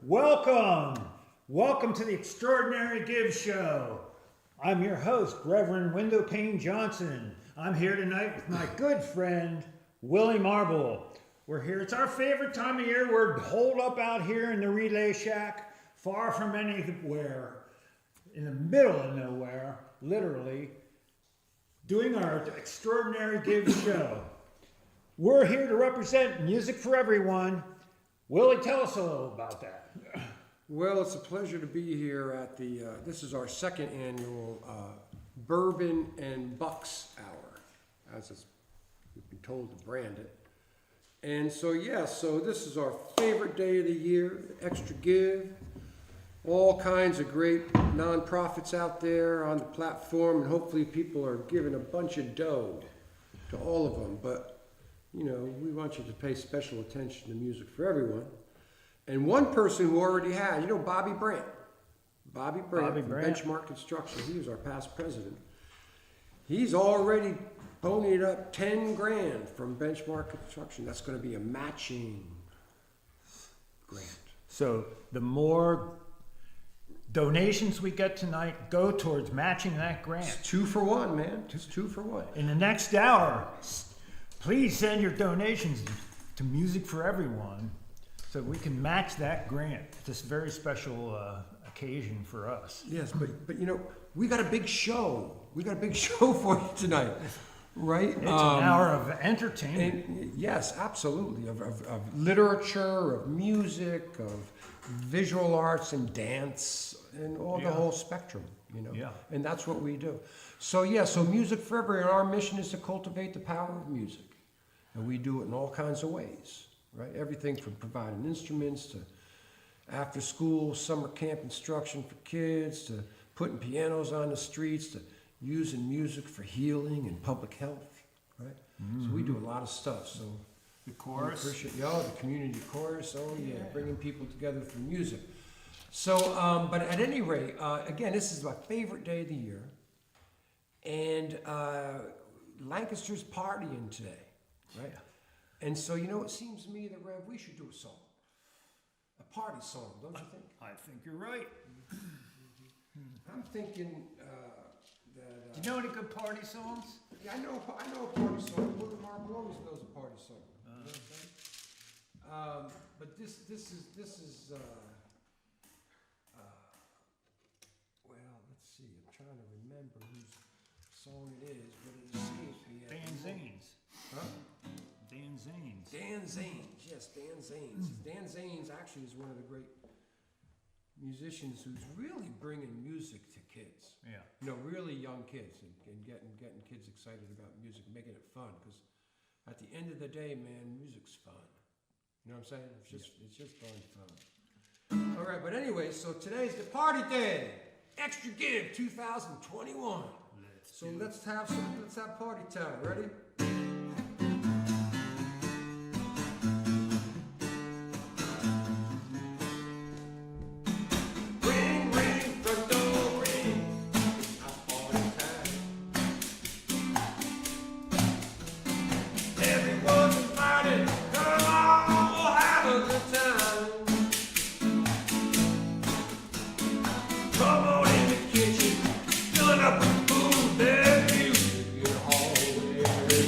Welcome! Welcome to the Extraordinary Give Show. I'm your host, Reverend Window Pane Johnson. I'm here tonight with my good friend, Willie Marble. We're here. It's our favorite time of year. We're holed up out here in the Relay Shack, far from anywhere, in the middle of nowhere, literally, doing our Extraordinary Give Show. We're here to represent music for everyone. Willie, tell us a little about that. Well, it's a pleasure to be here at the, this is our second annual Bourbon and Bucks Hour, as we've been told to brand it. And so, so this is our favorite day of the year, Extra Give. All kinds of great nonprofits out there on the platform, and hopefully people are giving a bunch of dough to all of them. But, you know, we want you to pay special attention to music for everyone. And one person who already had, you know, Bobby Brandt from Benchmark Construction. He was our past president. He's already ponied up 10 grand from Benchmark Construction. That's going to be a matching grant. So the more donations we get tonight go towards matching that grant. It's 2 for 1, man. It's 2 for 1. In the next hour, please send your donations to Music for Everyone so we can match that grant. It's a very special occasion for us. Yes, but you know, we got a big show. We got a big show for you tonight, right? It's an hour of entertainment. And yes, absolutely. Of literature, of music, of visual arts and dance, and all the whole spectrum, you know. Yeah. And that's what we do. So so Music for Everyone, our mission is to cultivate the power of music. And we do it in all kinds of ways, right? Everything from providing instruments to after school, summer camp instruction for kids, to putting pianos on the streets, to using music for healing and public health, right? Mm-hmm. So we do a lot of stuff. So the chorus. we appreciate the community chorus. Oh yeah, bringing people together through music. So, but at any rate, again, this is my favorite day of the year. And Lancaster's partying today, right? And so, you know, it seems to me that, Rev, we should do a song. A party song, don't you think? I think you're right. I'm thinking that... Do you know any good party songs? Yeah, I know a party song. Willie Marble always knows a party song. You know what I'm saying? But this is well, let's see. I'm trying to remember whose song it is, but it escapes me. Dan Zanes. Huh? Dan Zanes. Dan Zanes, yes, Dan Zanes. Dan Zanes actually is one of the great musicians who's really bringing music to kids. Yeah. You know, really young kids and getting kids excited about music, making it fun. Because at the end of the day, man, music's fun. You know what I'm saying? It's just fun. All right, but anyway, so today's the party day. Extra Give 2021. Let's have party time. Ready? Up with food, there's music in the hallway.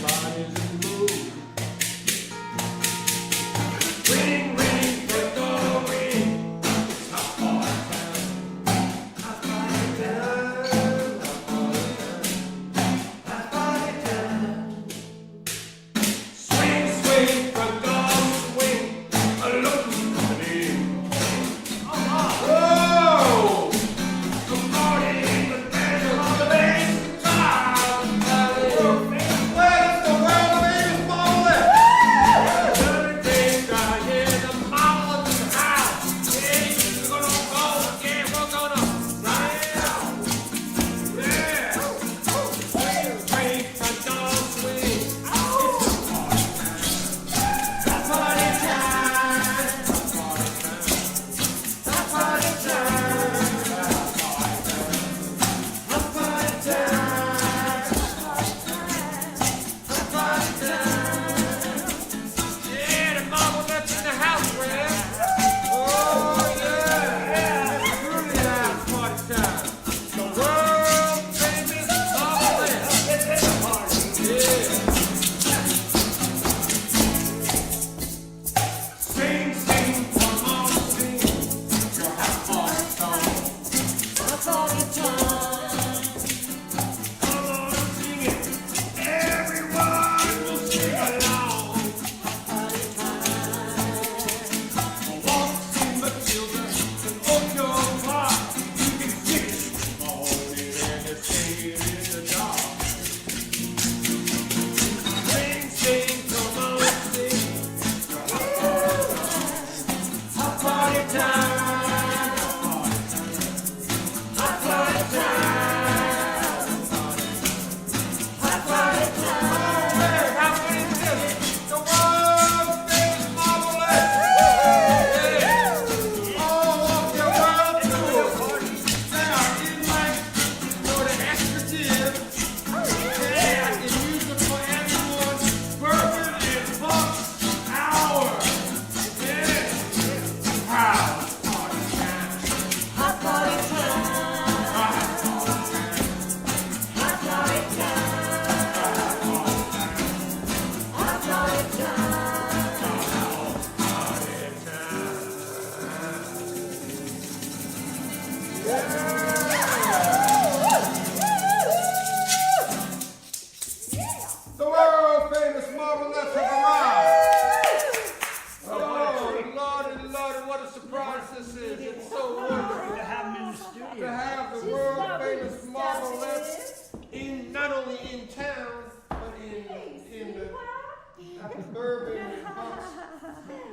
Bourbon and Bucks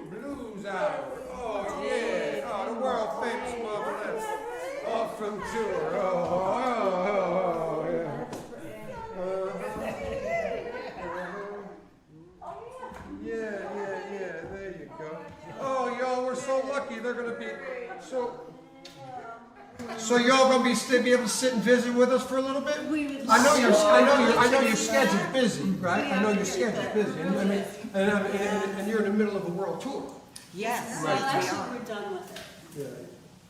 Blues Hour. Oh yeah, oh the world famous Marvelettes off from tour. Yeah, there you go. Oh, y'all, we're so lucky. They're gonna be so y'all gonna be able to sit and visit with us for a little bit? I know your schedule's busy, right? I know your schedule's busy, and you're in the middle of a world tour. Yes. Well, we actually, are. we're done with it. Yeah.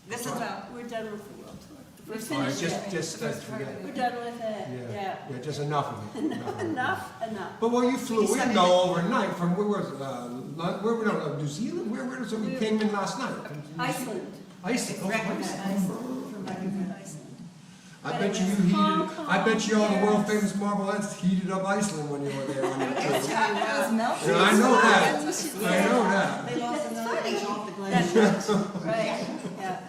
This is We're done with the world tour. We're All right, finished it. just forget it. We're done with it, yeah. Yeah, just enough of it. Enough. But well, you flew. We didn't go overnight from where was it? New Zealand. Where was it? We came in last night. Iceland. Iceland. Oh, Iceland. I But bet it you was heated. Hong I bet you all the Kong, world yes. famous Marvelettes heated up Iceland when you were there on your trip. It was melting. Yeah, I know that. I know that. They lost That's another funny. inch off the That's glacier. right, yeah,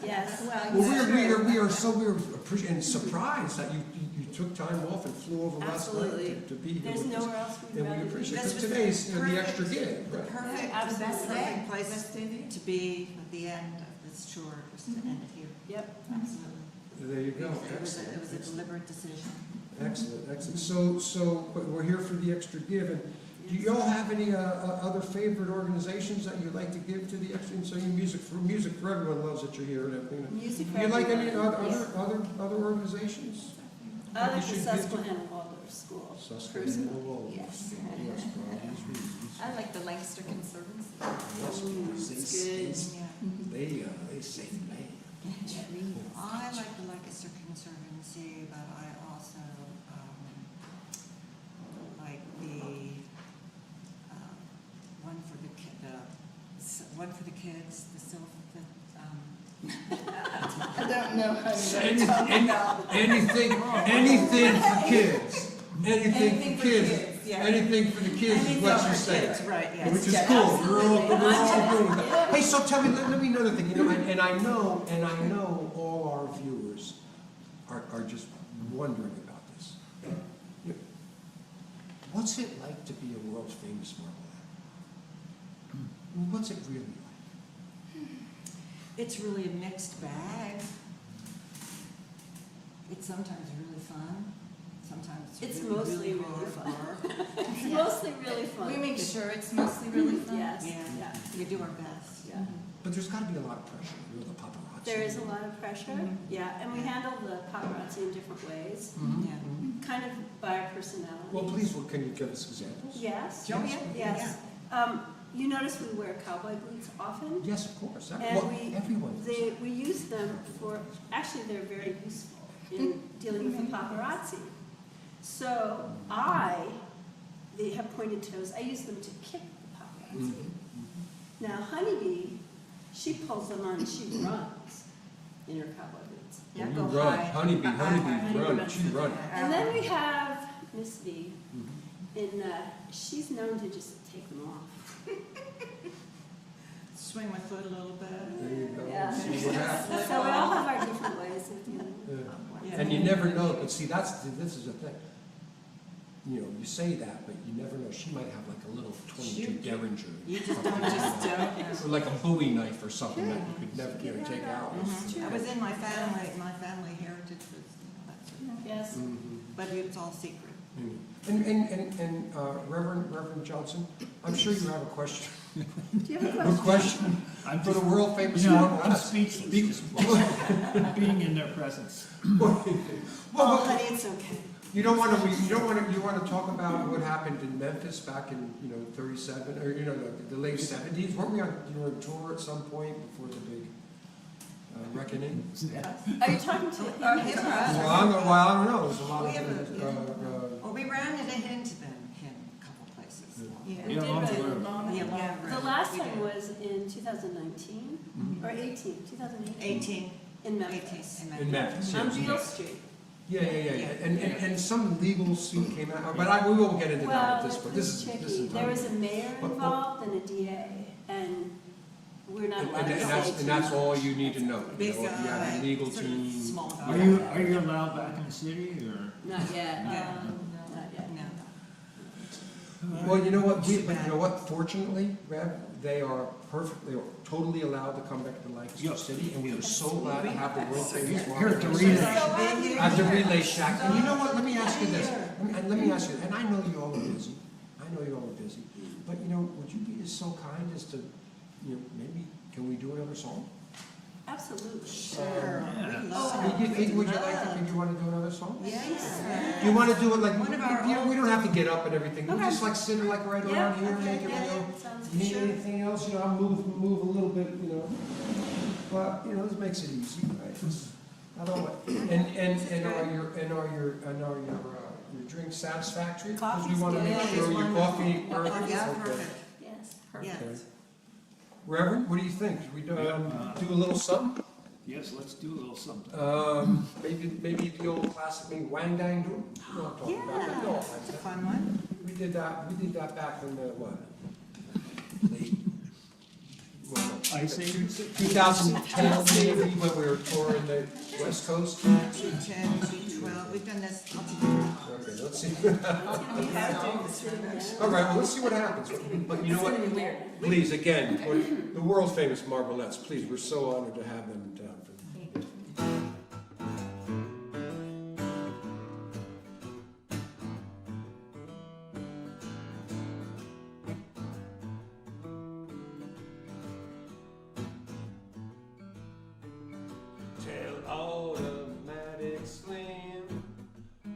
yes. Well, we are so appreciating surprised that you took time off and flew over last night Absolutely. to be here. There's with us. nowhere else we'd And rather we be. appreciate it, This because was today's the the extra gig, right? Perfect, Absolutely. perfect place to be at the end of this tour, was to end it here. Yep. Absolutely. There you go, It was excellent. a deliberate decision. Excellent. So but we're here for the extra give, and do y'all have any other favorite organizations that you'd like to give to the extra? And so music for everyone loves that you're here and everything. Music for Do you like any everyone, other organizations? Other you than should give to- Susquehanna Waldorf School. Susquehanna Waldorf. Yes. Yes, for obvious reasons. I like the Lancaster Conservancy. Yes, It's good. Yeah. they save money. I like the Lancaster Conservancy, but I also like the one for the kids, the I don't know how to Anything for kids. Anything for kids. yeah. Anything for the kids is what you say. Right, yeah. Which is Yeah, cool. We're all absolutely. doing that. Hey, so tell me, let me know another thing. You know, and I know all our viewers are just wondering about this. What's it like to be a world famous Marvelette? What's it really like? It's really a mixed bag. It's sometimes really fun. Sometimes It's really, mostly really hard fun. work. It's mostly really fun. We make sure it's mostly really fun. Yes, Yeah, yeah, we do our best. yeah. But there's got to be a lot of pressure. You're the paparazzi. There is a lot of pressure, yeah, and we handle the paparazzi in different ways, Mhm. Yeah. kind of by our personality. Well, please, can you give us examples? Yes, Oh, yeah. yes. You notice we wear cowboy boots often. Yes, of course. And Everyone. does. We use them for, actually, they're very useful in dealing with the paparazzi. So they have pointed toes, I use them to kick the paparazzi. Mhm. Now Honeybee, she pulls them on and she runs in her cowboy boots. Yeah, You go run. high. Honeybee, Honeybee run. runs. She run. And then we have Miss V, Mhm. and she's known to just take them off. Swing my foot a little bit. There you go. Yeah. See what happens. So we all have our different ways of dealing with Yeah. Yeah. And you never know, but see, this is the thing. You know, you say that, but you never know. She might have like a little 22 Derringer. You just don't. Or like a Bowie knife or something that you could never, take out. I was in my family heritage was, Yes. but it's all secret. And Reverend Johnson, I'm sure you have a question. Do you have a A question? question for the world famous I'm Marvelette. speechless just being in their presence. Oh, honey, it's okay. You want to talk about what happened in Memphis back in 37 or the late 70s? Weren't we on tour at some point before the big reckoning? Are you talking to him? Or him or us? Well, I don't know. There's a lot We of have things. We ran into him a couple places. We Yeah, did along the really road. long. Yeah, long The road. last We time did. was in 2019 or 18, 2018. 18. In 18 Memphis. In Memphis, On yes. Beale Street. Yeah. And some legal suit came out, but we won't get into that Well, at this point. This is tricky. There was a mayor But- involved and a DA, and we're not allowed to say and that's all you need to know. Big, You have a legal sort of team. small. Are you allowed back in the city or? Not yet, No. not yet. No. Well, you know what, fortunately, Rev, they are perfectly, totally allowed to come back to Lancaster City, and we are so glad to have the world famous Here at the Marble relay. at the Relay Shack. And you know what, let me ask you this, let me ask you, and I know you all are busy, but you know, would you be so kind as to, you know, maybe, can we do another song? Absolutely. Sure. Yeah. We love Would it. you like to, you wanna do another song? Yes. Do you wanna do it like, One of our you know, we don't have to get up and everything, we Okay. just like sit like right Yeah, around here, okay, make it, you yeah, know. sounds Need sure. anything else, you know, I'll move a little bit, you know, but, you know, this makes it easy, right? I don't want, are your drinks satisfactory? Because we wanna make Coffee's sure good. your It's coffee, Oh, perfect, yeah, okay. perfect. Yes, Yeah. perfect. Reverend, what do you think? Should we do a little something? Yes, let's do a little something. Maybe the old classic, maybe Wang Dang Do? You know what I'm talking about, that, no, It's a fun one. we did that back in the, what? Late, well, Ice Age? 2010, maybe, when we were touring the West Coast. 210, 212, we've done this lots of different. Okay, let's see. It's gonna be hard to do. All right, well, let's see what happens. But you know what? Please, again, the world famous Marblettes, please, we're so honored to have them in town. Tell Automatic Slim,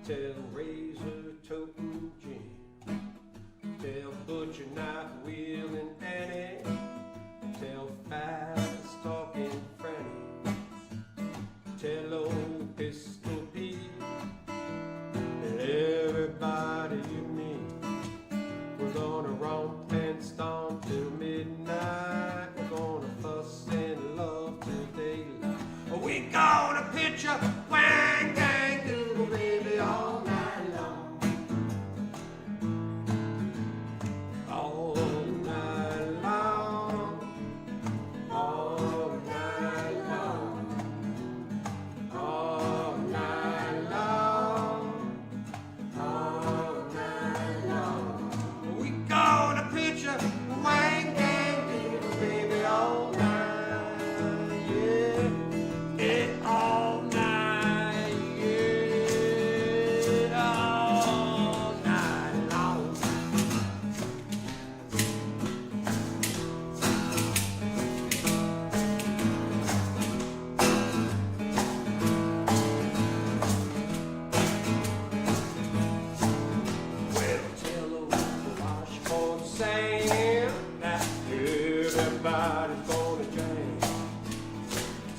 tell Razor Toting Jim, tell Butcher Knife Wheeling Annie, tell Fast Talking Franny, tell Old Pistol Pete, and everybody you meet. We're gonna romp and stomp till midnight. We're gonna fuss and love till daylight. We gonna pitch a wang gang doodle baby all night long. All night long. All night long. All night long. All night long. We gonna pitch a wang gang doodle baby all night. Yeah. It all night, yeah, all night long. Well, tell old Washboard Sam that everybody's gonna jam.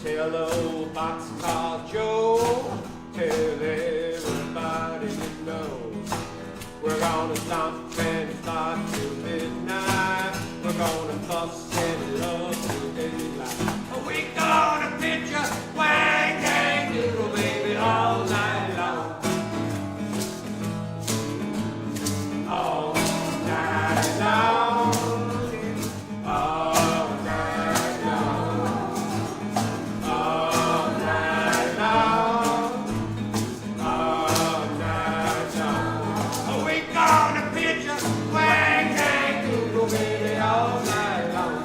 Tell old Boxcar Joe, tell everybody you know. We're gonna stomp and start till midnight. We're gonna fuss and love till daylight. We gonna pitch a wang gang doodle baby all night long. All night long. All night long. All night long. All night long. We gonna pitch a wang gang doodle baby all night long.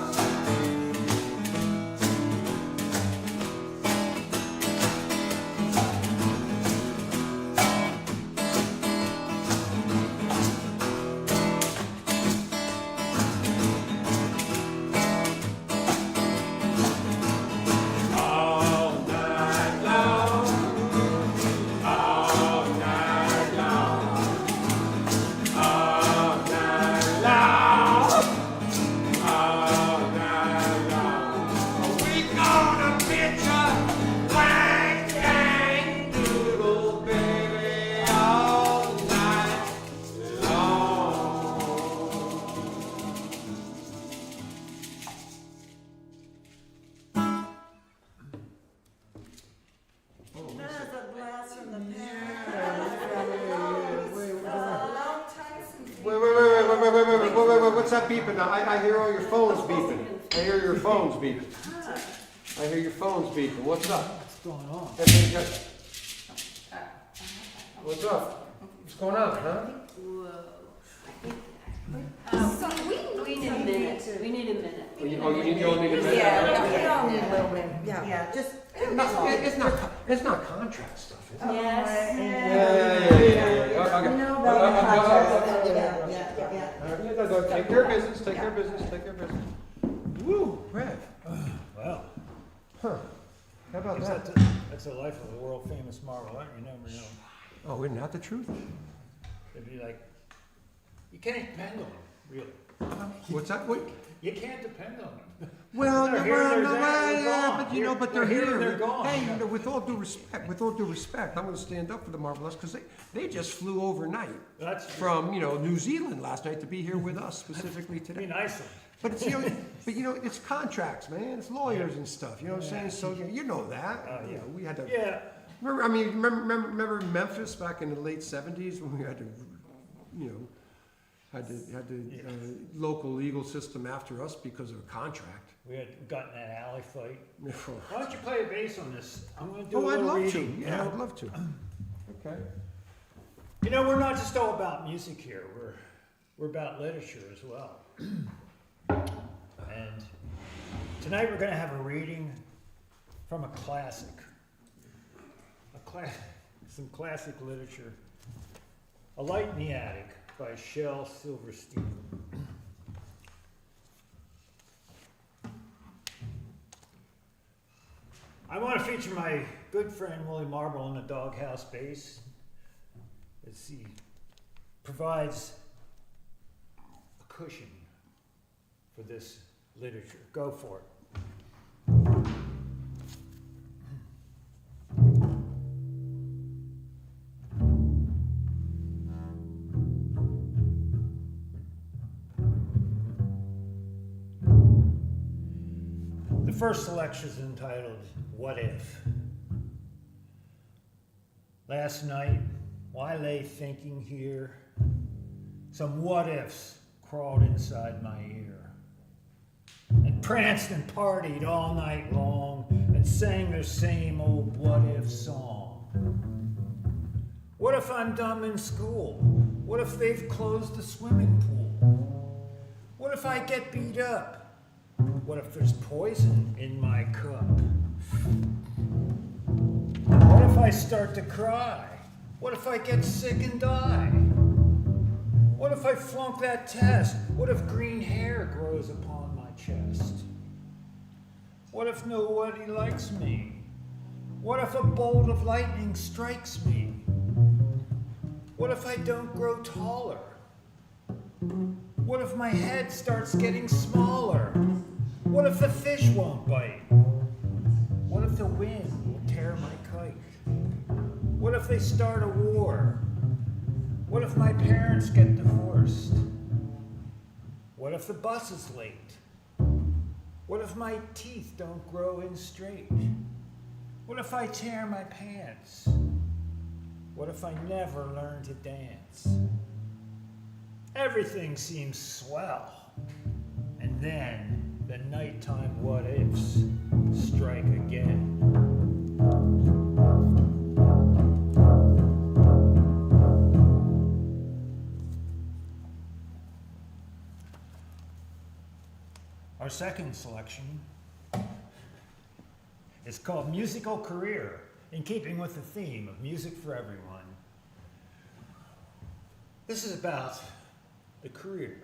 All night long. All night long. All night long. All night long. We gonna pitch a wang gang doodle baby all night long. That's a blast from the past. Wait, what's that beeping now? I hear all your phones beeping. I hear your phones beeping. I hear your phones beeping. What's up? What's going on? What's up? What's going on, huh? Whoa. I think We need a minute. We need a minute. Oh, you only need a minute? Yeah. Only a little bit, yeah, just. It's not contract stuff, is it? Yes. Yeah. Okay. No, about the contract, yeah. Take care of business, take care of business. Woo, Rev. Well, Huh. How about guess that? that's the life of a world famous marvel, aren't you? Never know. Oh, isn't that the truth? It'd be like, you can't depend on them, really. What's that? What? You can't depend on them. Well, They're here, they're there, they're yeah, gone. but you know, but they're They're here here. and they're gone. Hey, Yeah. with all due respect, I'm gonna stand up for the Marvelous, because they just flew overnight That's from, New Zealand last night to be here with us specifically I today. mean, Iceland. But it's, it's contracts, man, it's lawyers and stuff, you know what I'm saying? So, you know that, Oh, yeah. we had to. Yeah, Remember Memphis back in the late '70s when we had to, local legal system after us because of a contract. we had gotten that alley fight. Why don't you play a bass on this? I'm going to do a Oh, I'd little love reading. to. you Yeah, know? I'd love to. Okay. We're not just all about music here. We're about literature as well. And tonight we're going to have a reading from a classic. Some classic literature. A Light in the Attic by Shel Silverstein. I want to feature my good friend Willie Marble on the Doghouse bass, as he provides a cushion for this literature. Go for it. The first selection is entitled, What If? Last night, while I lay thinking here, some what ifs crawled inside my ear and pranced and partied all night long and sang their same old what if song. What if I'm dumb in school? What if they've closed the swimming pool? What if I get beat up? What if there's poison in my cup? What if I start to cry? What if I get sick and die? What if I flunk that test? What if green hair grows upon my chest? What if nobody likes me? What if a bolt of lightning strikes me? What if I don't grow taller? What if my head starts getting smaller? What if the fish won't bite? What if the wind will tear my kite? What if they start a war? What if my parents get divorced? What if the bus is late? What if my teeth don't grow in straight? What if I tear my pants? What if I never learn to dance? Everything seems swell. And then the nighttime what ifs strike again. Our second selection is called Musical Career, in keeping with the theme of music for everyone. This is about the career.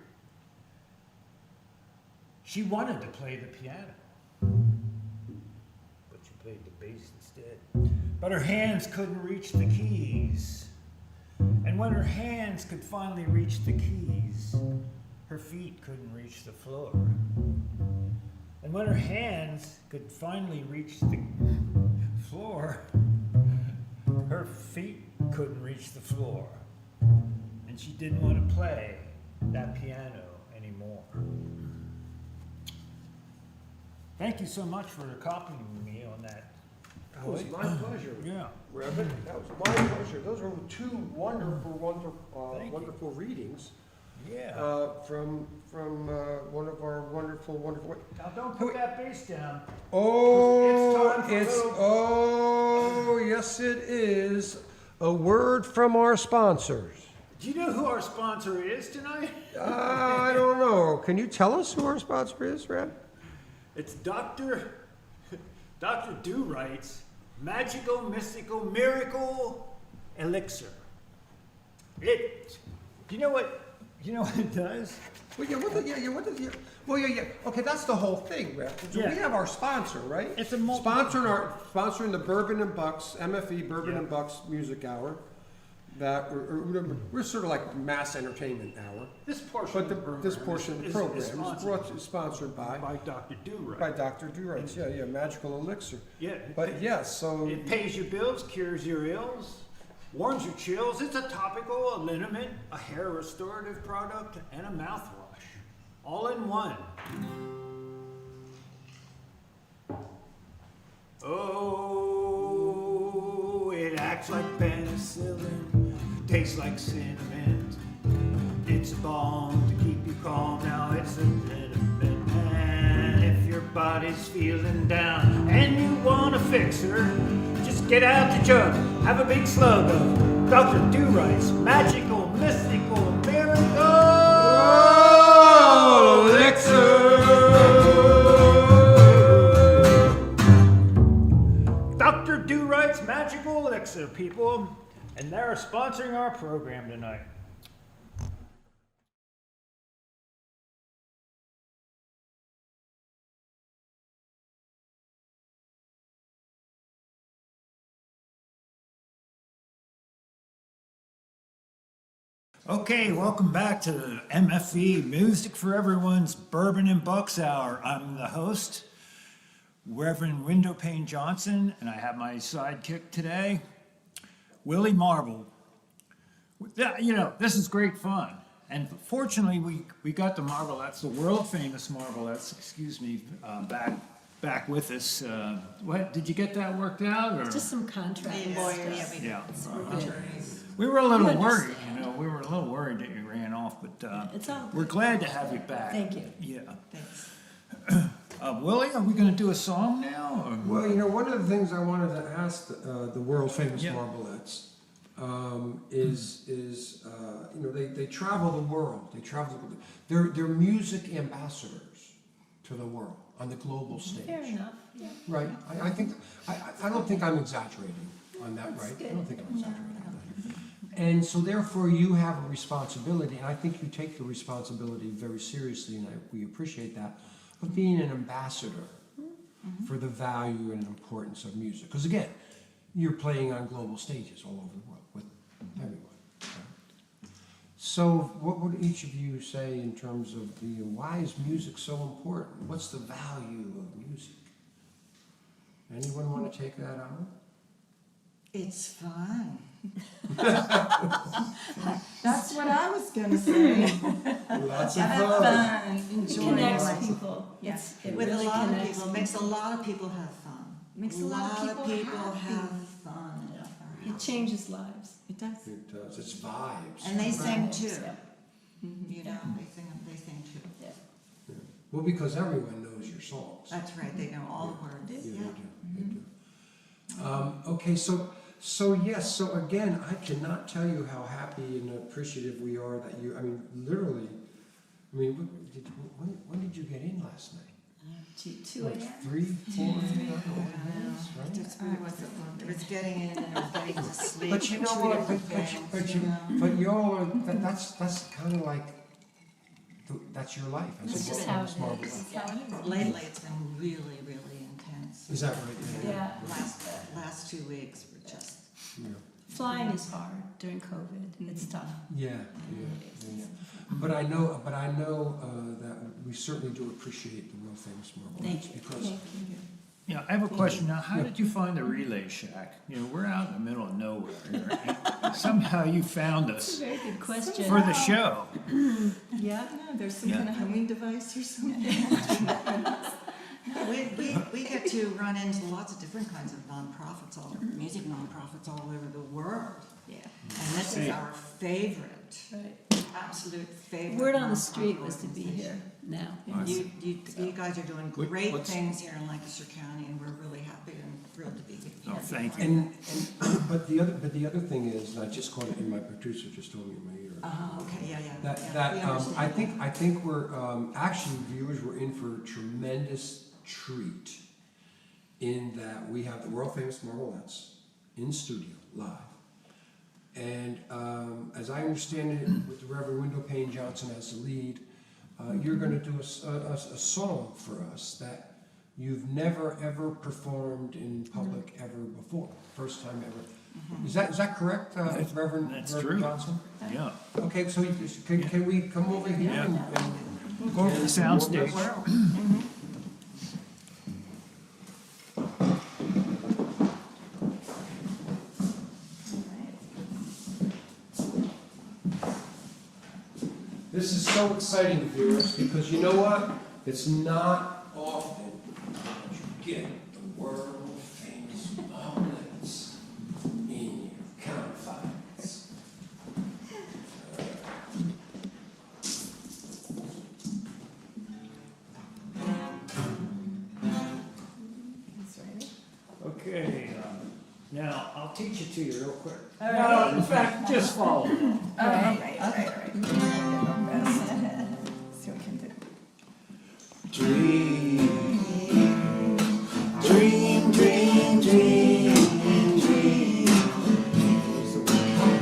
She wanted to play the piano, but she played the bass instead. But her hands couldn't reach the keys. And when her hands could finally reach the keys, her feet couldn't reach the floor. And when her hands could finally reach the floor, her feet couldn't reach the floor. And she didn't want to play that piano anymore. Thank you so much for accompanying me on that. That was my pleasure. Yeah. Reverend, that was my pleasure. Those were two Thank you. wonderful readings Yeah. from one of our wonderful. Now don't put that bass down. Oh, It's time for yes, it is. A word from our sponsors. Do you know who our sponsor is tonight? I don't know. Can you tell us who our sponsor is, Red? It's Dr. Do-Right's Magical Mystical Miracle Elixir. Do you know what it does? Well, okay, that's the whole thing, Red. So Yeah. we have our sponsor, right? It's a sponsoring the Bourbon and Bucks, MFE Bourbon Yeah. and Bucks Music Hour. We're sort of like mass entertainment hour. This portion But of the program this portion of the program is sponsored by Dr. Do-Right. by Dr. Do-Right. Yeah, Magical Elixir. Yeah. But yes, so It pays your bills, cures your ills, warms your chills. It's a topical, a liniment, a hair restorative product, and a mouthwash. All in one. Oh, it acts like penicillin, tastes like cinnamon. It's a balm to keep you calm. Now it's a liniment. And if your body's feeling down and you want to fix her, just get out the jug, have a big slug of Dr. Do-Right's Magical Mystical Miracle Elixir. Dr. Do-Right's Magical Elixir, people, and they're sponsoring our program tonight. Okay, welcome back to the MFE Music for Everyone's Bourbon and Bucks Hour. I'm the host, Reverend Windowpane Johnson, and I have my sidekick today, Willie Marble. You know, this is great fun. And fortunately, we got the Marvelettes, the world famous Marvelettes, back with us. What, did you get that worked out? Or? Just some contract stuff. Yeah. We're good. We were a little You worried, understand. you know, we were a little worried that you ran off, but It's all we're good. glad to have you back. Thank you. Yeah. Thanks. Willie, are we going to do a song now? Or? well, one of the things I wanted to ask the world famous Yeah. Marvelettes is they travel the world. They're music ambassadors to the world on the global stage. Fair enough. Yeah. Right. I think I don't think I'm exaggerating on that, That's right? good. I don't think I'm exaggerating on that. And so therefore you have a responsibility, and I think you take the responsibility very seriously, and we appreciate that, of being an ambassador for the value and importance of music. Because again, you're playing on global stages all over the world with everyone. Right? So what would each of you say in terms of why is music so important? What's the value of music? Anyone want to take that on? It's fun. That's what I was gonna say. Lots of Have fun. fun, It enjoy connects life. people. Yeah. It With really a lot of connects people, makes a lot of people have fun. Makes a lot of people happy. have fun. It changes lives. It does. It does. It's vibes. And they sing Right. too. Yeah. You know, they sing too. Yeah. Well, because everyone knows your songs. That's right, they know all the words. Yeah, Yeah. they do. Okay, so yes, so again, I cannot tell you how happy and appreciative we are that you. I mean, literally. I mean, when did you get in last night? 2 Like a.m. 3, 4, It right? was getting in and it was getting to sleep. But you know what? But y'all are. That's kind of like. That's your life. That's That's just a how it small is. life. Yeah. Lately, it's been really, really intense. Is that right? Yeah. Last 2 weeks were just, Yeah. Flying is hard during COVID. It's tough. Yeah. But I know that we certainly do appreciate the world famous Marvelettes Thank you. because Thank you. Yeah, I have a question now. How did you find the Relay Shack? You know, we're out in the middle of nowhere here. And somehow you found That's a us very good question. for the show. Yeah. There's some Yeah. kind of humming device or something. we get to run into lots of different kinds of nonprofits, music nonprofits all over the world. Yeah. And this is our favorite, Right. absolute favorite. Word on the street nonprofit was to be organization. here now. I You guys are doing What- great what's- things here in Lancaster County, and we're really happy and thrilled to be here. Oh, thank you. But the other thing is, and I just caught it, and my producer just told me in my ear. Okay, yeah. That, we understand. I think we're, actually viewers, we're in for a tremendous treat in that we have the world famous Marvelettes in studio, live. And, as I understand it, with the Reverend Windowpane Johnson as the lead, you're gonna do a song for us that you've never ever performed in public ever before, first time ever. Is that correct, Reverend That's Reverend true. Johnson? Yeah. Okay, so can we come over here Yeah. and Go over to the soundstage. This is so exciting, viewers, because you know what? It's not often that you get the world famous omelets in your confines. Okay, now I'll teach it to you real quick. No, in fact, just follow along. All right. See what we can do. Dream, dream, dream, dream, dream.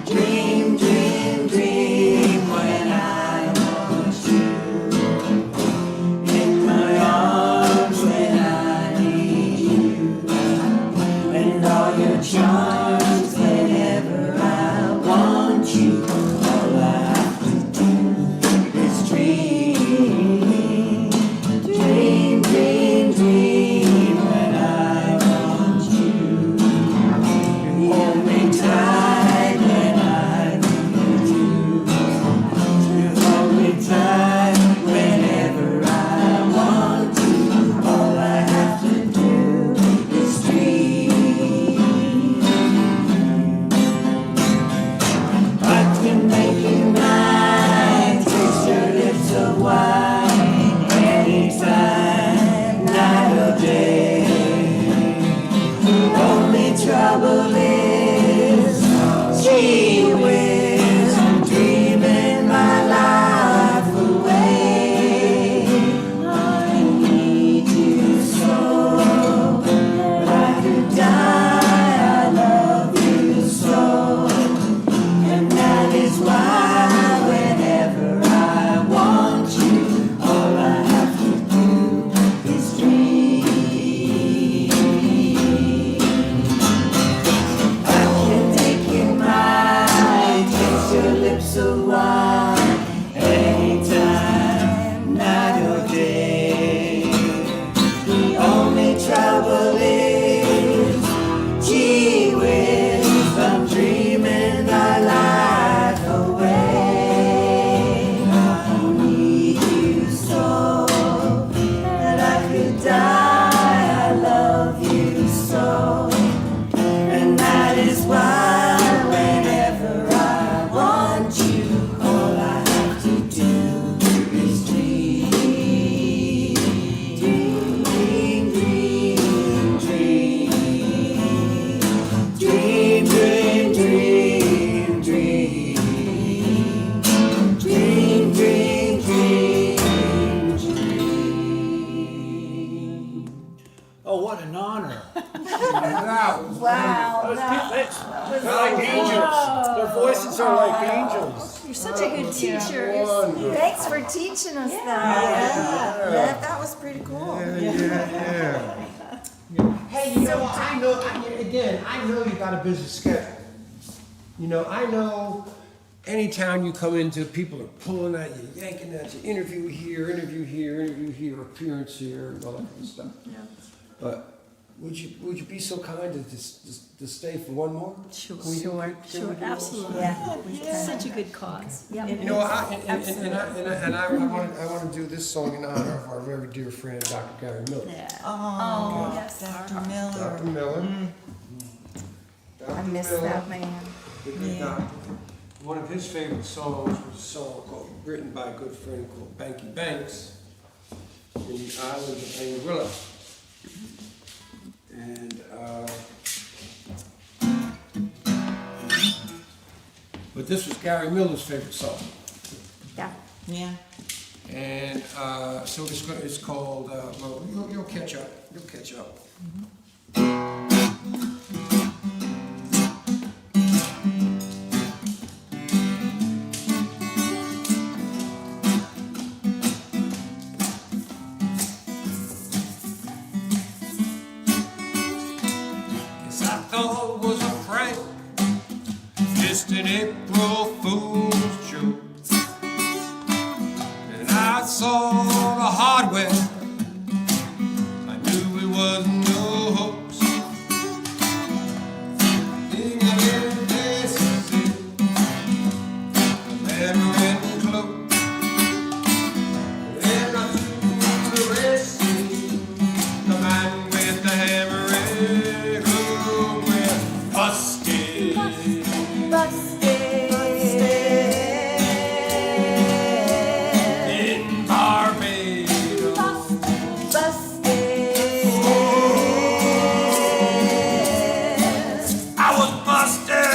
Dream, dream, dream when I want you in my arms when I need you, and all your charms whenever I want you. All I have to do is dream. Dream, dream, dream when I want you. You hold me tight when I need you. You hold me tight whenever I want you. All I have to do is dream. I can make you mine, taste your lips of wine, anytime, night or day. Only trouble is, gee whiz, I'm dreaming my life away. I need you so, but I could die, I love you so. And that is why whenever I want you, all I have to do is dream. I can take you mine, taste your lips of wine, anytime, night or day. The only trouble is, gee whiz, I'm dreaming my life away. I need you so that I could die. I love you so, and that is why whenever I want you, all I have to do is dream. Dream, dream, dream. Dream, dream, dream, dream. Dream, dream, dream, dream. Oh, what an honor. Wow. They're like angels. Their voices are like angels. You're such a good teacher. Wonderful. Thanks for teaching us that. That was pretty cool. Hey, you know, I know you got a busy schedule. You know, I know any town you come into, people are pulling at you, yanking at you, interview here, appearance here, and all that kind of stuff. But would you be so kind to stay for one more? Sure, Can we do- can we do one? absolutely. Such a good cause. You know, I want to do this song in honor of our very dear friend, Dr. Gary Miller. Oh, yes. Dr. Miller. Dr. Miller. I miss that man. The good doctor. One of his favorite songs was a song written by a good friend called Banky Banks. island of Anguilla. And, but this was Gary Miller's favorite song. Yeah. Yeah. And so it's called, well, you'll catch up. You'll catch up. Guess I thought it was a prank, just an April Fool's joke. And I saw the hardware, I knew it was no hoax. Thing I didn't dare see, the hammer and cloak. Then I took the recipe, the man with the hammer and cloak went busted. In Barbados. I was busted.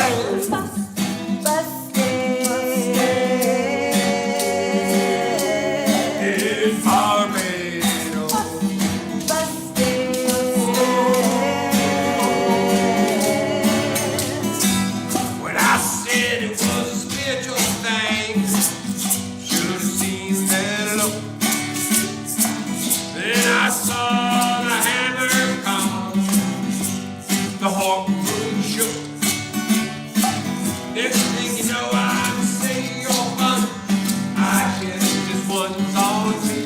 In Barbados. When I said it was a spiritual thing, should have seen that look. Then I saw the hammer come, the hawk moon shook. Next thing you know, I'm saying you're fun. I guess this one's on me.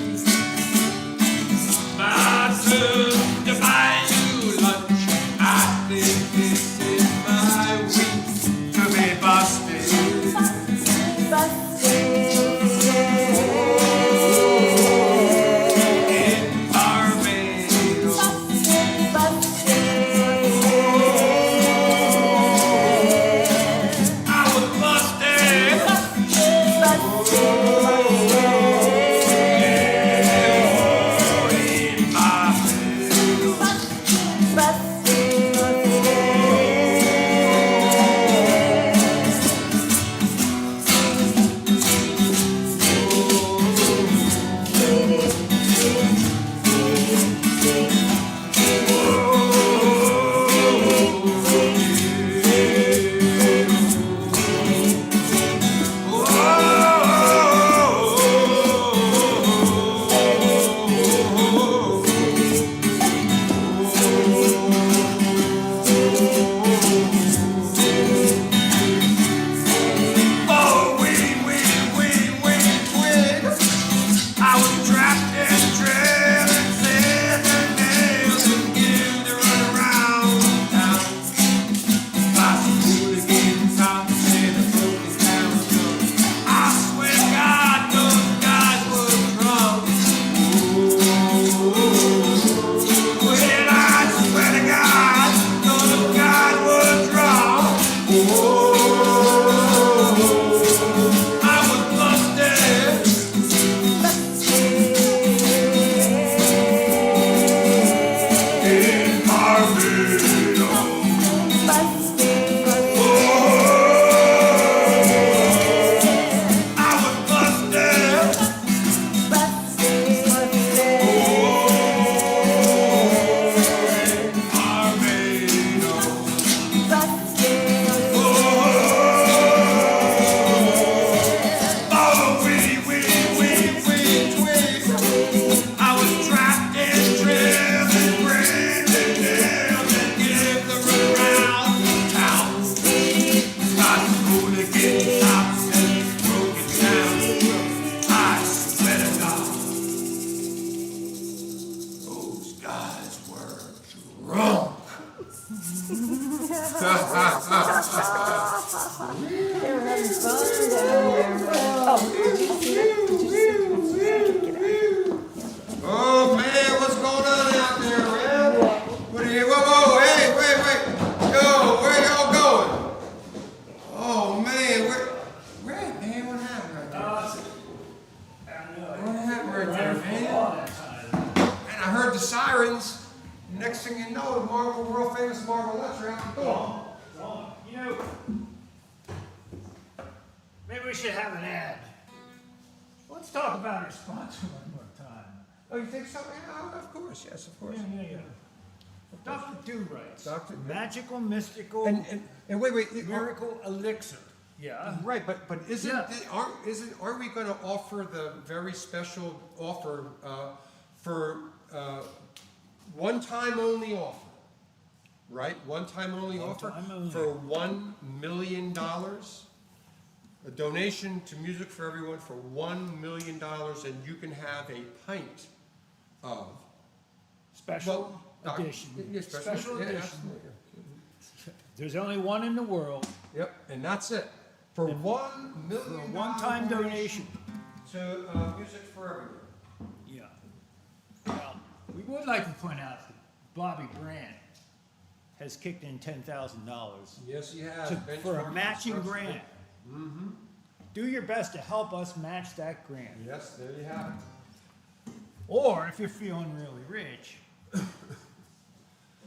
My turn to buy you lunch. I think this is my week to be busted. In Barbados. I was busted. In Barbados. Oh, wait. I was trapped and trailed and said the nails and give the run around town. Possible to get top and a broken down. I swear to God, those guys were drunk. Well, I swear to God, those guys were drunk. I was busted. In Barbados. I was busted. In Barbados. Oh, wait. I was trapped and trailed and branded and nailed and give the run around town. Possible to get tops and broken down. I swear to God, those guys were drunk. Oh man, what's going on out there, man? What are you? Whoa, hey, wait. Yo, where y'all going? Oh man, where, man? What happened right there? What happened right there, man? the sirens. Next thing you know, the world famous Marvelettes are out the door. You know, maybe we should have an ad. Let's talk about our sponsor one more time. Oh, you think so? Yeah, of course, yes, of course. Yeah. Dr. Do-Rights. Dr. Magical, mystical, And wait, miracle elixir. Yeah. right, but isn't Yeah. aren't we going to offer the very special offer for one-time only offer? Right, one-time only offer One-time only. for $1 million. A donation to Music for Everyone for $1 million, and you can have a pint of Special edition. Yeah, special edition. edition. There's only one in the world. Yep, and that's it. For $1 million. For a one-time donation. to Music for Everyone. Yeah. Well, we would like to point out that Bobby Brandt has kicked in $10,000 Yes, he has. for a Benchmark matching construction. grant. Do your best to help us match that grant. Yes, there you have it. Or if you're feeling really rich,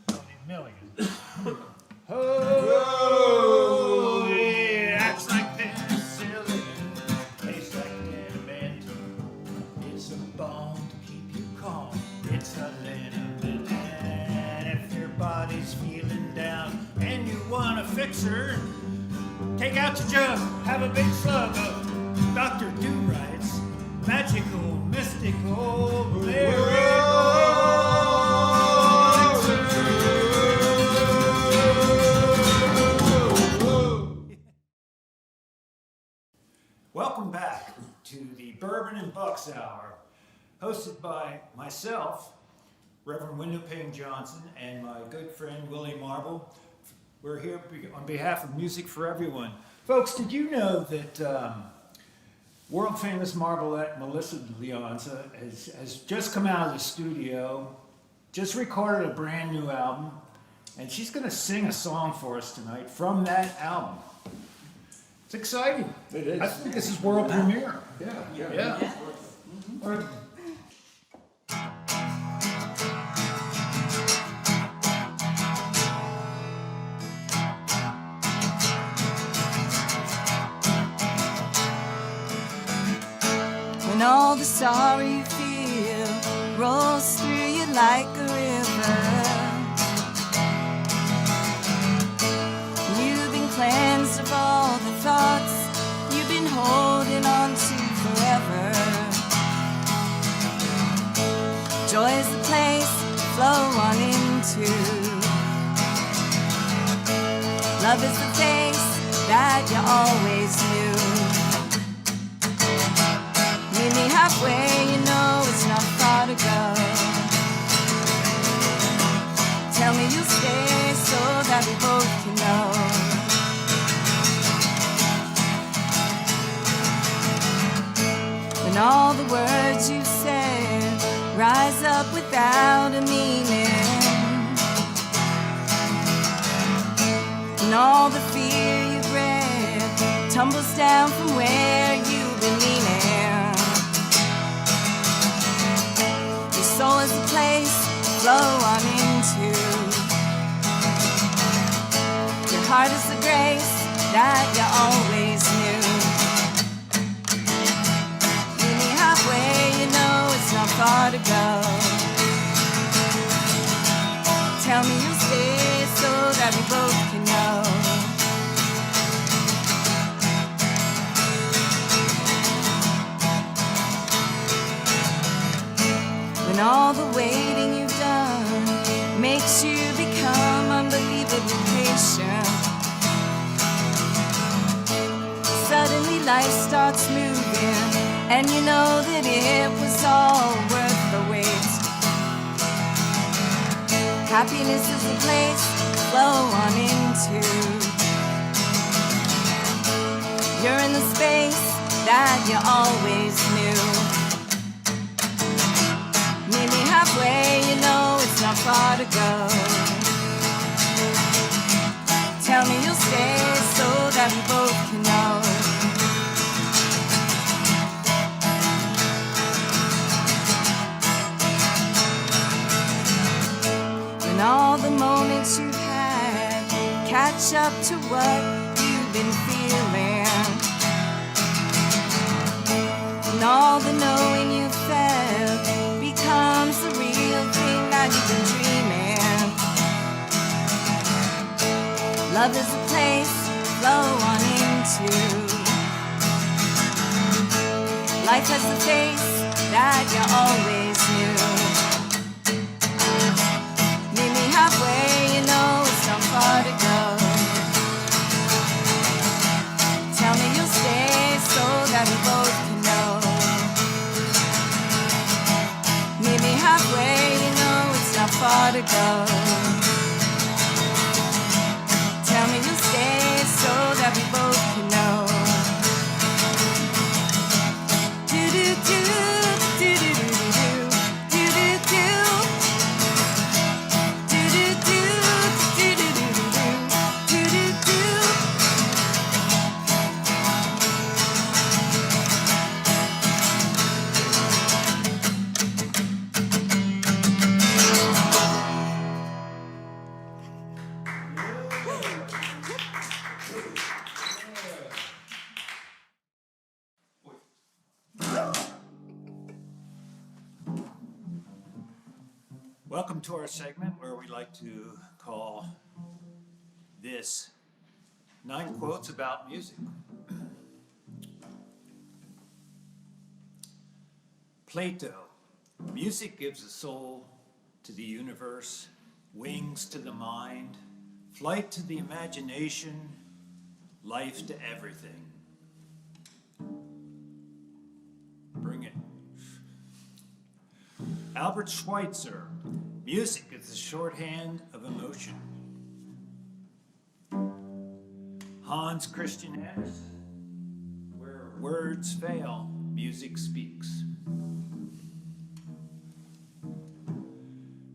donate $1 million. Oh, it acts like penicillin, tastes like demento. It's a balm to keep you calm. It's a liniment. And if your body's feeling down and you want a fixer, take out your jug, have a big slug of Dr. Do-Rights, magical, mystical, Welcome back to the Bourbon and Bucks Hour, hosted by myself, Reverend Wendell Payne Johnson, and my good friend Willie Marble. We're here on behalf of Music for Everyone. Folks, did you know that world famous Marvelette Melissa DeLeonza has just come out of the studio, just recorded a brand new album, and she's going to sing a song for us tonight from that album. It's exciting. It is. I think this is world premiere. Yeah. When all the sorrow you feel rolls through you like a river, you've been cleansed of all the thoughts you've been holding on to forever. Joy is the place to flow on into. Love is the face that you always knew. Meet me halfway, you know it's not far to go. Tell me you'll stay so that we both can know. When all the words you said rise up without a meaning, and all the fear you bred tumbles down from where you've been leaning. Your soul is a place to flow on into. Your heart is the grace that you always knew. Meet me halfway, you know it's not far to go. Tell me you'll stay so that we both can know. When all the waiting you've done makes you become unbelievably patient, suddenly life starts moving, and you know that it was all worth the wait. Happiness is a place to flow on into. You're in the space that you always knew. Meet me halfway, you know it's not far to go. Tell me you'll stay so that we both can know. experience you've had catch up to what you've been feeling. And all the knowing you felt becomes the real thing that you've been dreaming. Love is a place to flow on into. Life has the face that you always knew. Meet me halfway, you know it's not far to go. Tell me you'll stay so that we both can know. Meet me halfway, you know it's not far to go. Tell me you'll stay so that we both can know. Welcome to our segment where we like to call this 9 quotes about music. Plato, music gives a soul to the universe, wings to the mind, flight to the imagination, life to everything. Bring it. Albert Schweitzer, music is the shorthand of emotion. Hans Christian Andersen, where words fail, music speaks.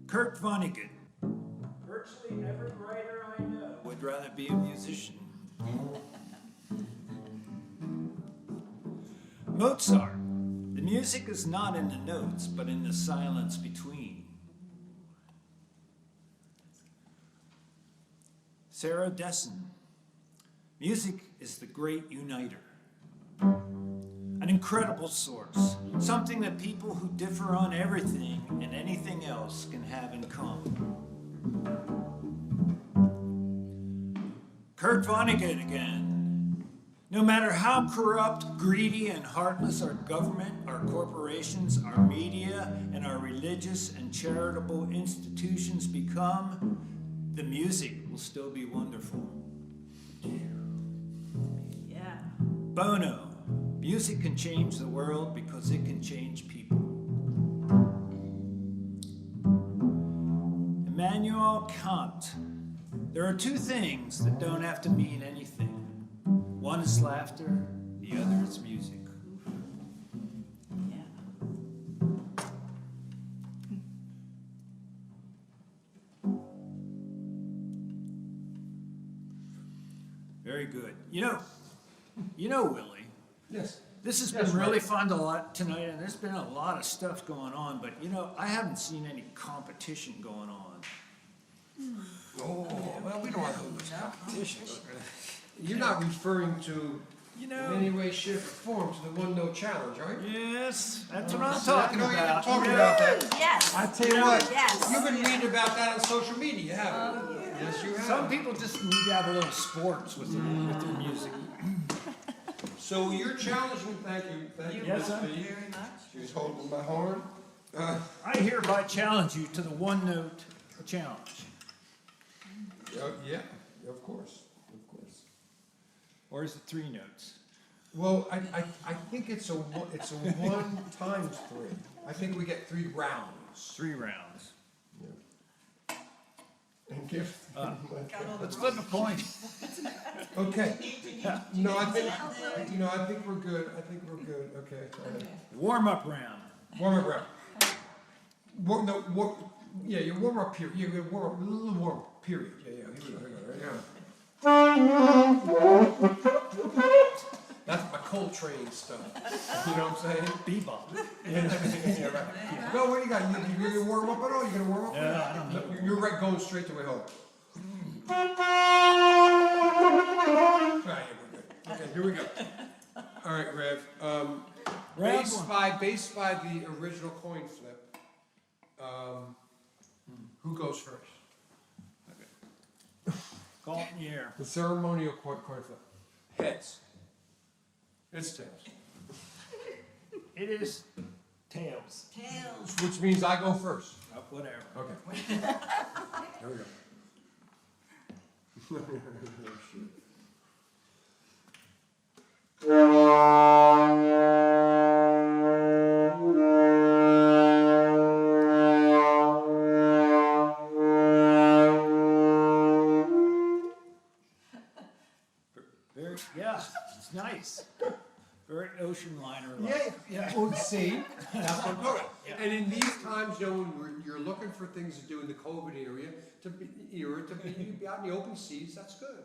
Kurt Vonnegut, virtually every writer I know would rather be a musician. Mozart, the music is not in the notes, but in the silence between. Sarah Dessen, music is the great uniter. An incredible source, something that people who differ on everything and anything else can have in common. Kurt Vonnegut again. No matter how corrupt, greedy, and heartless our government, our corporations, our media, and our religious and charitable institutions become, the music will still be wonderful. Yeah. Bono, music can change the world because it can change people. Immanuel Kant, there are 2 things that don't have to mean anything. One is laughter, the other is music. Yeah. Very good. You know, Willie, Yes. this has Yes, been really right. fun tonight, and there's been a lot of stuff going on, but I haven't seen any competition going on. Oh, well, we don't want to lose competition. You're not referring to, in any way, shape, or form, to the one-note challenge, right? Yes, that's what I'm So talking you've been about. talking about that. Yes. I tell you what, Yes. you've been reading about that on social media, haven't you? Yes, you have. Some people just need to have a little sports with their music. So you're challenging, thank you, Yes, Miss sir. B. She's holding my horn. I hereby challenge you to the one-note challenge. Yeah, of course. Or is it 3 notes? Well, I think it's a 1 times 3. I think we get 3 rounds. 3 rounds. And give. Let's flip a coin. Okay. No, I think we're good. Okay. Warm-up round. Warm up round. Your warm up period. Yeah, your warm up. A little warm up period. Yeah. Here we go. That's my Coltrane stuff. You know what I'm saying? Bebop. Yeah, right. No, what do you got? You warm up at all? You gonna warm up? Yeah, I don't know. You're right, going straight to it home. Right, we're good. Okay, here we go. All right, Rev. Round Based by the original coin flip, who goes first? Call it in the air. The ceremonial coin flip. Heads. It's tails. It is tails. Tails. Which means I go first. Whatever. Okay. Here we go. Very, yeah, it's nice. Very ocean liner like. Yeah. Oh, see, that's what I'm talking about. And in these times, you know, when you're looking for things to do in the COVID area, to be out in the open seas, that's good.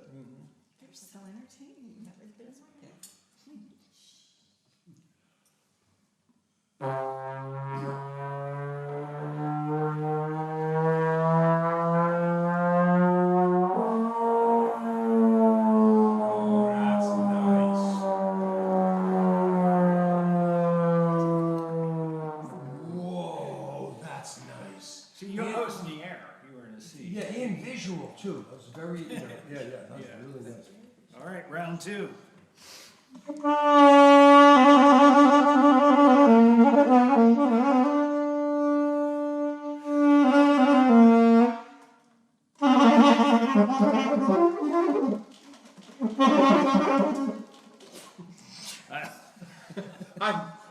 They're so entertaining. That was good. Oh, that's nice. Whoa, that's nice. See, you're hosting the air. You were in the sea. Yeah, and visual too. That was very, yeah, that was Yeah. really nice. All right, round two.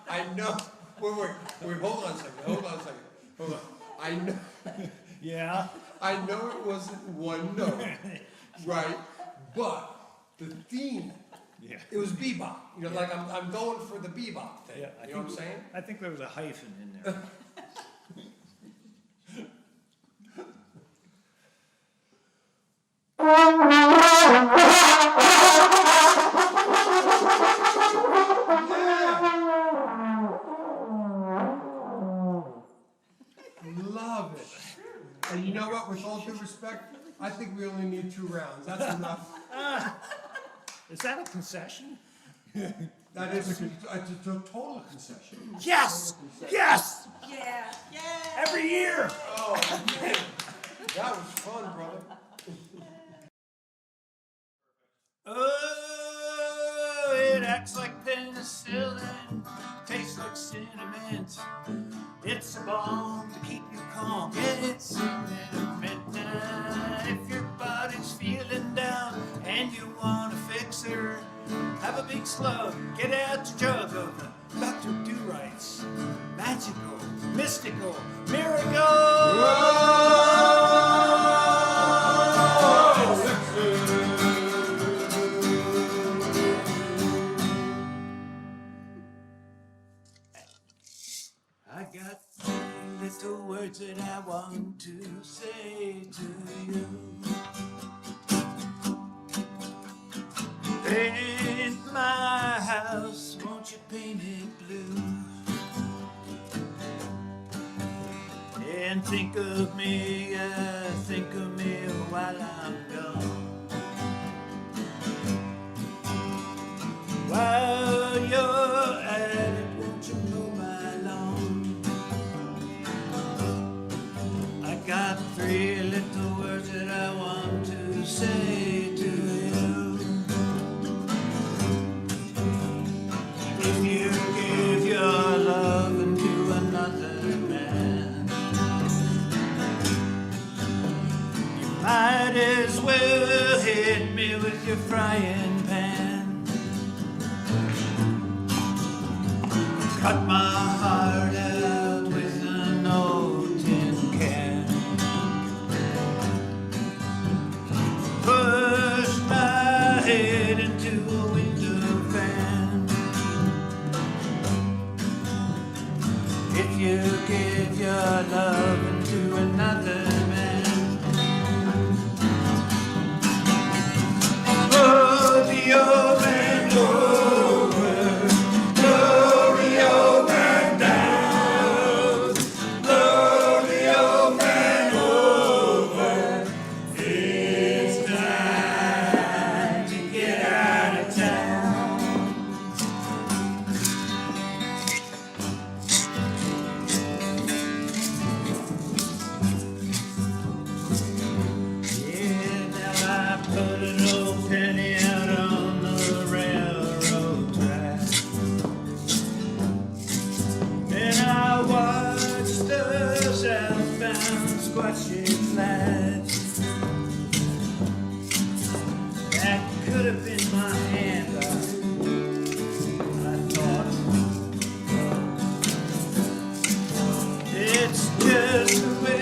I know. Wait, hold on a second. Hold on. I know. Yeah. I know it wasn't one note, right? But the theme, Yeah. it was bebop. You know, like I'm going for the bebop thing. Yeah, You know what I'm saying? I think there was a hyphen in there. Love it. And you know what? With all due respect, I think we only need 2 rounds. That's enough. Is that a concession? That is a total concession. Yes! Yes! Yeah. Yeah. Every year! Oh, man. That was fun, brother. Oh, it acts like penicillin, tastes like cinnamon. It's a balm to keep you calm. It's cinnamon. If your body's feeling down and you want to fix her, have a big slug, get out your jug of the Dr. Do-Right's magical, mystical, miracle. I got 3 little words that I want to say to you. Paint my house, won't you paint it blue? And think of me while I'm gone. While you're at it, won't you mow my lawn? I got 3 little words that I want to say to you. If you give your love to another man, you might as well hit me with your frying pan. Cut my heart out with an old tin can. Push my head into a window fan. If you give your love to another man, oh, the old man over, oh, the old man brown squashy flats. That could have been my hand, I thought. It's just the way